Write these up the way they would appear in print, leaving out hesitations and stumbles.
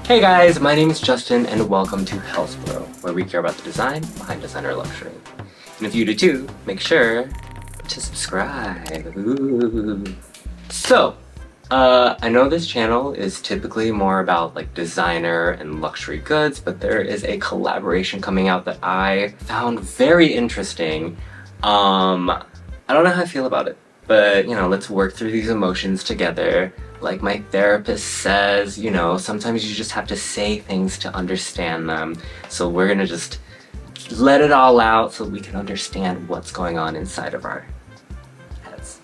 Hey guys, my name is Justin and welcome to Hellsboro, where we care about the design behind designer luxury. And if you do too, make sure to subscribe. Ooh. So, I know this channel is typically more about like designer and luxury goods, but there is a collaboration coming out that I found very interesting. I don't know how I feel about it, but let's work through these emotions together. Like my therapist says, sometimes you just have to say things to understand them. So we're gonna just let it all out so we can understand what's going on inside of our heads.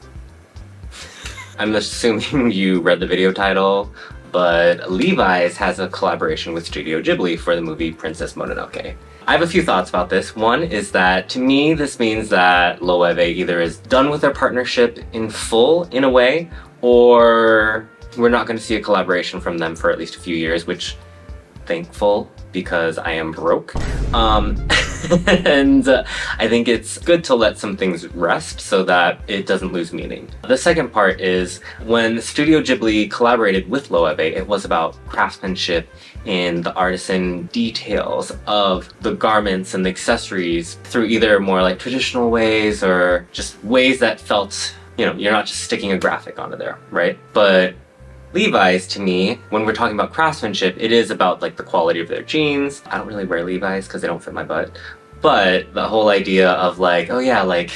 I'm assuming you read the video title, but Levi's has a collaboration with Studio Ghibli for the movie Princess Mononoke. I have a few thoughts about this. One is that, to me, this means that Loewe either is done with their partnership in full, in a way, or we're not going to see a collaboration from them for at least a few years, which, thankful, because I am broke. And I think it's good to let some things rest so that it doesn't lose meaning. The second part is when Studio Ghibli collaborated with Loewe, it was about craftsmanship in the artisan details of the garments and the accessories through either more like traditional ways or just ways that felt, you're not just sticking a graphic onto there, right? But Levi's, to me, when we're talking about craftsmanship, it is about like the quality of their jeans. I don't really wear Levi's because they don't fit my butt. But the whole idea of like, oh yeah, like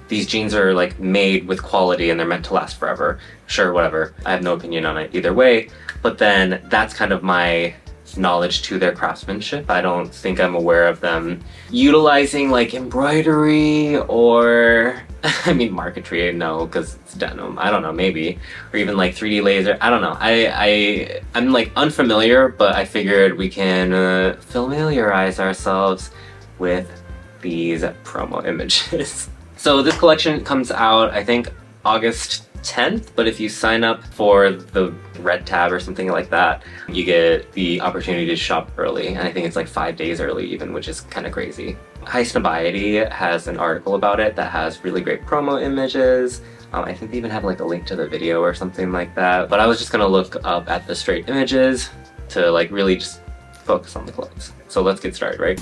these jeans are like made with quality and they're meant to last forever. Sure, whatever. I have no opinion on it either way. But then that's kind of my knowledge to their craftsmanship. I don't think I'm aware of them utilizing like embroidery or I mean marquetry, no, because it's denim. I don't know, maybe. Or even like 3D laser. I don't know. I'm like unfamiliar, but I figured we can familiarize ourselves with these promo images. So this collection comes out, I think, August 10th, but if you sign up for the red tab or something like that, you get the opportunity to shop early, and I think it's like 5 days early even, which is kind of crazy. High Snobiety has an article about it that has really great promo images. I think they even have like a link to the video or something like that, but I was just gonna look up at the straight images to like really just focus on the clothes. So let's get started, right?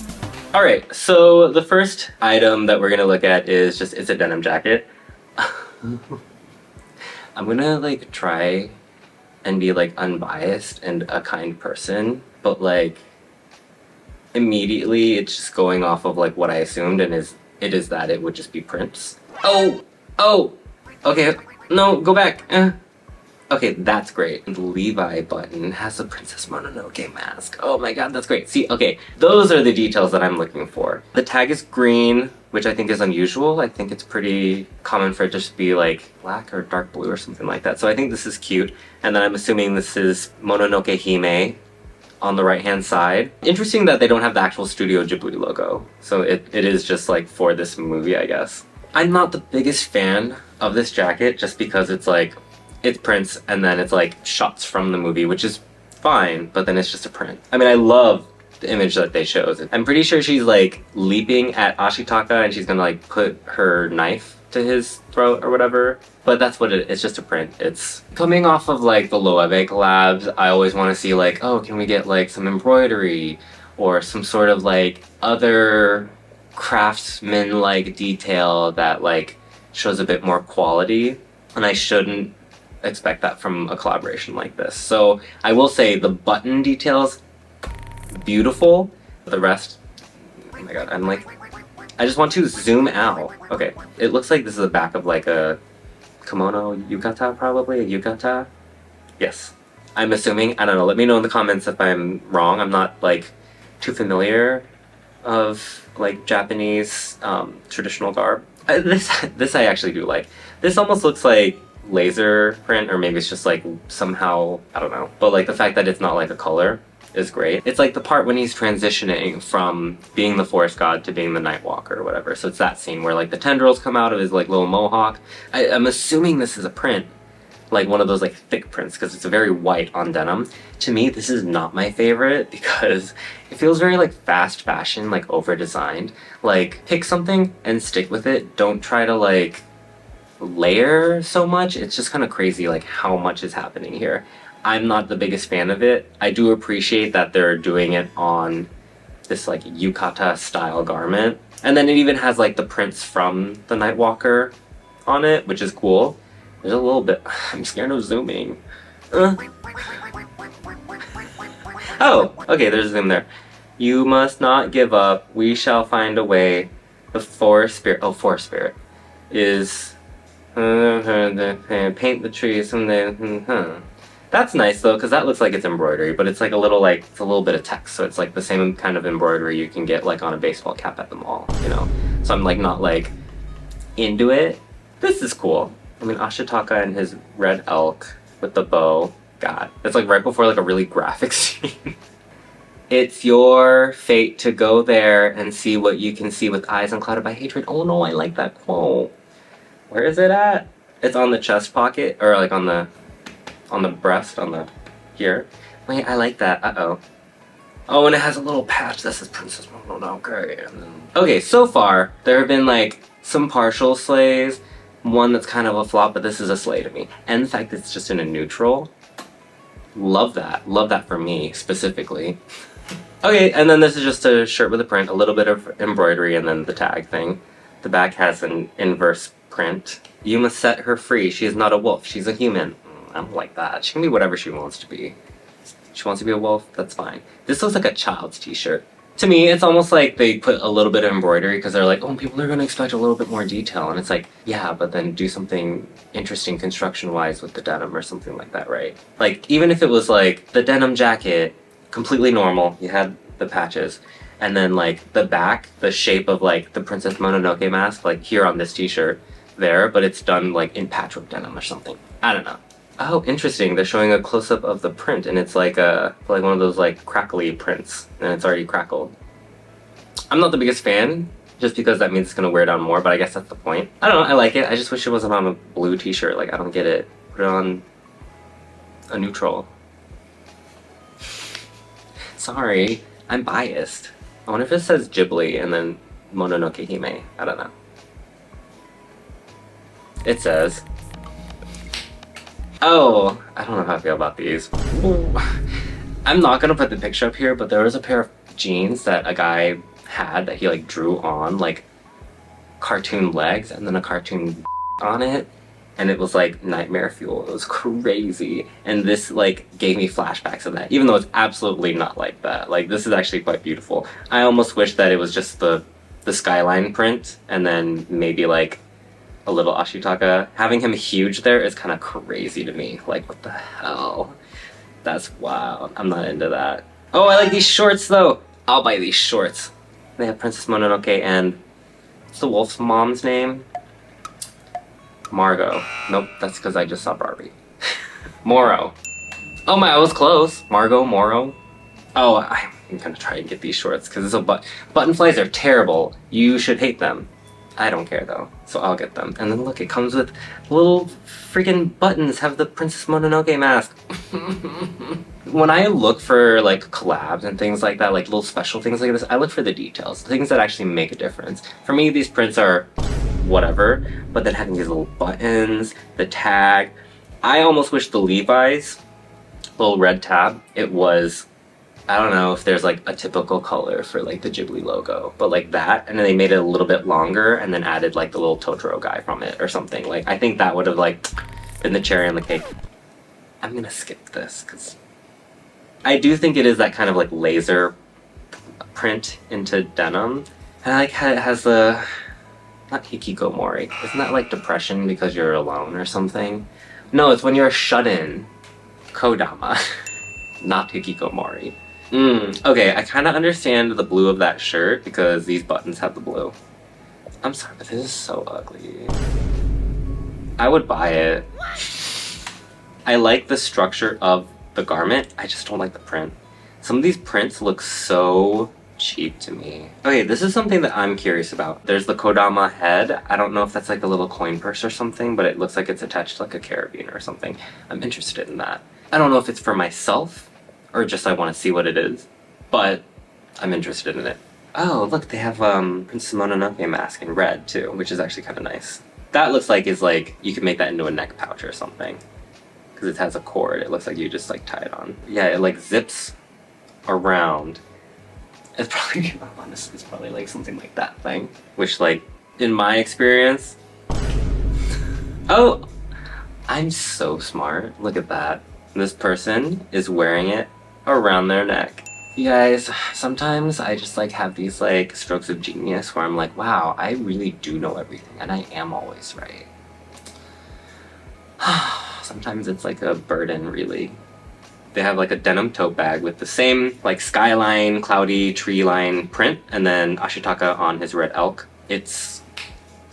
All right, so the first item that we're gonna look at is it's a denim jacket. I'm gonna like try and be like unbiased and a kind person, but like immediately it's just going off of like what I assumed, and it is that it would just be prints. Oh, okay, no, go back. Okay, that's great. The Levi button has a Princess Mononoke mask. Oh my god, that's great. See, okay, those are the details that I'm looking for. The tag is green, which I think is unusual. I think it's pretty common for it just to be like black or dark blue or something like that. So I think this is cute. And then I'm assuming this is Mononoke Hime on the right-hand side. Interesting that they don't have the actual Studio Ghibli logo. So it is just like for this movie, I guess. I'm not the biggest fan of this jacket just because it's like, it's prints and then it's like shots from the movie, which is fine, but then it's just a print. I mean, I love the image that they chose. I'm pretty sure she's like leaping at Ashitaka and she's gonna like put her knife to his throat or whatever, but that's what it's just a print. It's coming off of like the Loewe collabs. I always want to see like, oh, can we get like some embroidery or some sort of like other craftsman like detail that like shows a bit more quality, and I shouldn't expect that from a collaboration like this. So I will say the button details, beautiful. The rest, oh my god, I'm like, I just want to zoom out. Okay, it looks like this is the back of like a kimono yukata, probably a yukata. Yes, I'm assuming. I don't know, let me know in the comments if I'm wrong. I'm not like too familiar of like Japanese traditional garb. This I actually do like. This almost looks like laser print, or maybe it's just like somehow, I don't know, but like the fact that it's not like a color is great. It's like the part when he's transitioning from being the forest god to being the night walker or whatever. So it's that scene where like the tendrils come out of his like little mohawk. I'm assuming this is a print, like one of those like thick prints, because it's very white on denim. To me, this is not my favorite because it feels very like fast fashion, like over designed. Like pick something and stick with it. Don't try to like layer so much. It's just kind of crazy like how much is happening here. I'm not the biggest fan of it. I do appreciate that they're doing it on this like yukata style garment. And then it even has like the prints from the Nightwalker on it, which is cool. There's a little bit, I'm scared of zooming. Oh, okay, there's a zoom there. You must not give up. We shall find a way. The forest spirit, forest spirit, is paint the trees and then, That's nice though, because that looks like it's embroidery, but it's like a little it's a little bit of text, so it's like the same kind of embroidery you can get like on a baseball cap at the mall, you know? So I'm like not like into it. This is cool. I mean, Ashitaka and his red elk with the bow. God, it's like right before like a really graphic scene. It's your fate to go there and see what you can see with eyes unclouded by hatred. Oh no, I like that quote. Where is it at? It's on the chest pocket, or like on the breast, here. Wait, I like that. Uh-oh. Oh, and it has a little patch that says Princess Mononoke. Okay, so far, there have been like some partial slays, one that's kind of a flop, but this is a slay to me. And the fact that it's just in a neutral. Love that. Love that for me, specifically. Okay, and then this is just a shirt with a print, a little bit of embroidery, and then the tag thing. The back has an inverse print. You must set her free. She is not a wolf. She's a human. I don't like that. She can be whatever she wants to be. She wants to be a wolf, that's fine. This looks like a child's t-shirt. To me, it's almost like they put a little bit of embroidery because they're like, oh, people are going to expect a little bit more detail. And it's like, yeah, but then do something interesting construction-wise with the denim or something like that, right? Like, even if it was like the denim jacket, completely normal, you had the patches, and then like the back, the shape of like the Princess Mononoke mask, like here on this t-shirt there, but it's done like in patchwork denim or something. I don't know. Oh, interesting. They're showing a close-up of the print, and it's like one of those like crackly prints, and it's already crackled. I'm not the biggest fan, just because that means it's gonna wear down more, but I guess that's the point. I don't know, I like it. I just wish it wasn't on a blue t-shirt. Like, I don't get it. Put it on a neutral. Sorry, I'm biased. I wonder if it says Ghibli and then Mononoke Hime. I don't know. It says... Oh, I don't know how I feel about these. Ooh. I'm not gonna put the picture up here, but there was a pair of jeans that a guy had that he like drew on like cartoon legs and then a cartoon on it, and it was like nightmare fuel. It was crazy, and this like gave me flashbacks of that, even though it's absolutely not like that. Like, this is actually quite beautiful. I almost wish that it was just the skyline print and then maybe like a little Ashitaka. Having him huge there is kind of crazy to me. Like, what the hell? That's wild. I'm not into that. Oh, I like these shorts though. I'll buy these shorts. They have Princess Mononoke and what's the wolf's mom's name? Margot. Nope, that's because I just saw Barbie. Moro. Oh my, I was close. Margot, Moro. Oh, I'm gonna try and get these shorts because it's a button flies are terrible. You should hate them. I don't care though, so I'll get them. And then look, it comes with little freaking buttons, have the Princess Mononoke mask. When I look for like collabs and things like that, like little special things like this, I look for the details, things that actually make a difference. For me, these prints are whatever, but then having these little buttons, the tag. I almost wish the Levi's little red tab, it was, I don't know if there's like a typical color for like the Ghibli logo, but like that, and then they made it a little bit longer and then added like the little Totoro guy from it or something. Like, I think that would have like been the cherry on the cake. I'm gonna skip this because I do think it is that kind of like laser print into denim. And I like how it has the, not hikikomori, isn't that like depression because you're alone or something? No, it's when you're shut in. Kodama, not hikikomori. Okay, I kind of understand the blue of that shirt because these buttons have the blue. I'm sorry, but this is so ugly. I would buy it. I like the structure of the garment, I just don't like the print. Some of these prints look so cheap to me. Okay, this is something that I'm curious about. There's the Kodama head. I don't know if that's like a little coin purse or something, but it looks like it's attached to like a carabiner or something. I'm interested in that. I don't know if it's for myself or just I want to see what it is, but I'm interested in it. Oh, look, they have Princess Mononoke mask in red too, which is actually kind of nice. That looks like is like, you could make that into a neck pouch or something. because it has a cord. It looks like you just like tie it on. Yeah, it like zips around. It's probably, honestly, it's probably like something like that thing, which like in my experience, oh, I'm so smart. Look at that. This person is wearing it around their neck. You guys, sometimes I just like have these like strokes of genius where I'm like, wow, I really do know everything and I am always right. Sometimes it's like a burden, really. They have like a denim tote bag with the same like skyline, cloudy, tree line print, and then Ashitaka on his red elk. It's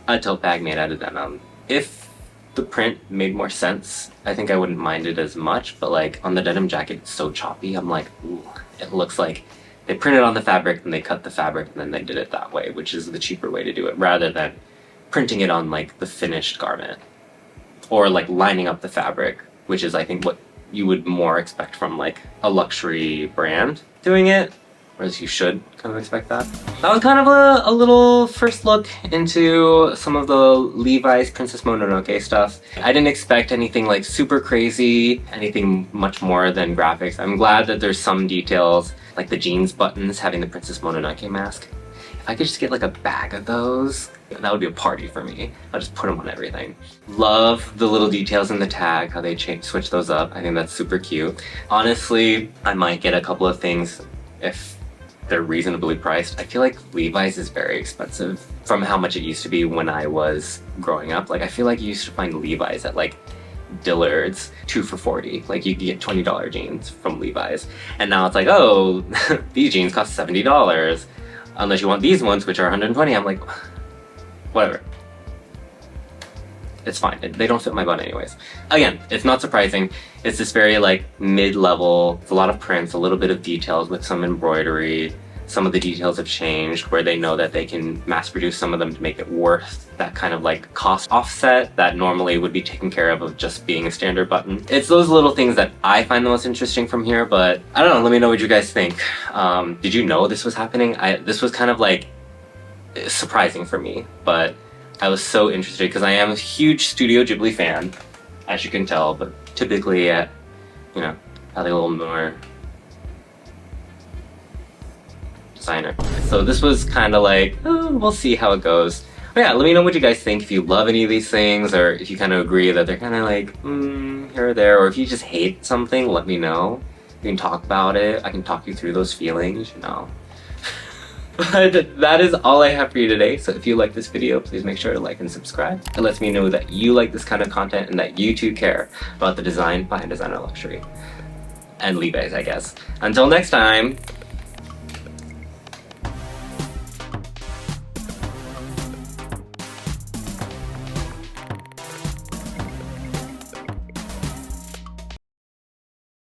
a tote bag made out of denim. If the print made more sense, I think I wouldn't mind it as much, but like on the denim jacket, it's so choppy. I'm like, ooh, it looks like they printed on the fabric and they cut the fabric and then they did it that way, which is the cheaper way to do it rather than printing it on like the finished garment or like lining up the fabric, which is I think what you would more expect from like a luxury brand doing it, whereas you should kind of expect that. That was kind of a little first look into some of the Levi's Princess Mononoke stuff. I didn't expect anything like super crazy, anything much more than graphics. I'm glad that there's some details, like the jeans buttons having the Princess Mononoke mask. If I could just get like a bag of those, that would be a party for me. I'll just put them on everything. Love the little details in the tag, how they switch those up. I think that's super cute. Honestly, I might get a couple of things if they're reasonably priced. I feel like Levi's is very expensive from how much it used to be when I was growing up. Like I feel like you used to find Levi's at like Dillard's 2 for $40. Like you could get $20 jeans from Levi's. And now it's like, oh, these jeans cost $70. Unless you want these ones, which are $120. I'm like, whatever. It's fine. They don't fit my butt anyways. Again, it's not surprising. It's this very like mid-level, it's a lot of prints, a little bit of details with some embroidery. Some of the details have changed where they know that they can mass produce some of them to make it worth that kind of like cost offset that normally would be taken care of just being a standard button. It's those little things that I find the most interesting from here, but I don't know, let me know what you guys think. Did you know this was happening? This was kind of like surprising for me, but I was so interested because I am a huge Studio Ghibli fan, as you can tell, but typically you know, I think a little more designer. So this was kind of like, oh, we'll see how it goes. But yeah, let me know what you guys think, if you love any of these things, or if you kind of agree that they're kind of like, here or there, or if you just hate something, let me know. We can talk about it. I can talk you through those feelings, you know. But that is all I have for you today. So if you like this video, please make sure to like and subscribe. It lets me know that you like this kind of content and that you too care about the design behind designer luxury. And Levi's, I guess. Until next time.